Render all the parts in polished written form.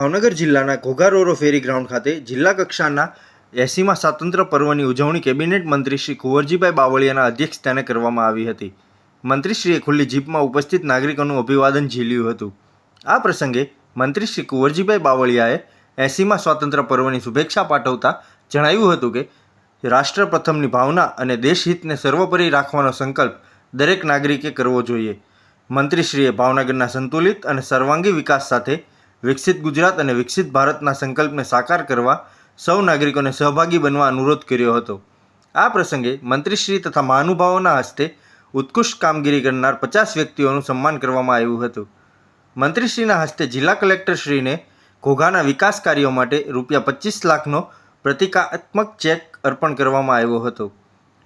ભાવનગર જિલ્લાના ઘોઘા રોરો ફેરી ગ્રાઉન્ડ ખાતે જિલ્લા કક્ષાના 80મા સ્વાતંત્ર્ય પર્વની ઉજવણી કેબિનેટ મંત્રી શ્રી કુંવરજીભાઈ બાવળિયાના અધ્યક્ષસ્થાને કરવામાં આવી હતી. મંત્રીશ્રીએ ખુલ્લી જીપમાં ઉપસ્થિત નાગરિકોનું અભિવાદન ઝીલ્યું હતું. આ પ્રસંગે મંત્રી શ્રી કુંવરજીભાઈ બાવળિયાએ 80મા સ્વાતંત્ર્ય પર્વની શુભેચ્છા પાઠવતા જણાવ્યું હતું કે રાષ્ટ્ર પ્રથમની ભાવના અને દેશહિતને સર્વોપરી રાખવાનો સંકલ્પ દરેક નાગરિકે કરવો જોઈએ. મંત્રીશ્રીએ ભાવનગરના સંતુલિત અને સર્વાંગી વિકાસ સાથે વિકસિત ગુજરાત અને વિકસિત ભારતના સંકલ્પને સાકાર કરવા સૌ નાગરિકોને સહભાગી બનવા અનુરોધ કર્યો હતો. આ પ્રસંગે મંત્રીશ્રી તથા મહાનુભાવોના હસ્તે ઉત્કૃષ્ટ કામગીરી કરનાર 50 વ્યક્તિઓનું સન્માન કરવામાં આવ્યું હતું. મંત્રીશ્રીના હસ્તે જિલ્લા કલેક્ટરશ્રીને ઘોઘાના વિકાસ કાર્યો માટે ₹25 લાખનો પ્રતિકાત્મક ચેક અર્પણ કરવામાં આવ્યો હતો.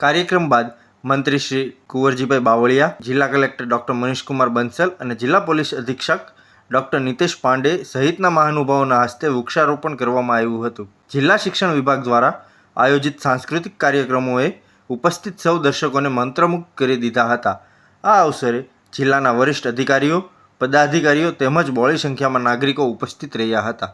કાર્યક્રમ બાદ મંત્રી શ્રી કુંવરજીભાઈ બાવળિયા, જિલ્લા કલેક્ટર ડૉક્ટર મનીષકુમાર બંસલ અને જિલ્લા પોલીસ અધિક્ષક ડૉક્ટર નિતેશ પાંડે સહિતના મહાનુભાવોના હસ્તે વૃક્ષારોપણ કરવામાં આવ્યું હતું. જિલ્લા શિક્ષણ વિભાગ દ્વારા આયોજિત સાંસ્કૃતિક કાર્યક્રમોએ ઉપસ્થિત સૌ દર્શકોને મંત્રમુગ્ધ કરી દીધા હતા. આ અવસરે જિલ્લાના વરિષ્ઠ અધિકારીઓ, પદાધિકારીઓ તેમજ બહોળી સંખ્યામાં નાગરિકો ઉપસ્થિત રહ્યા હતા.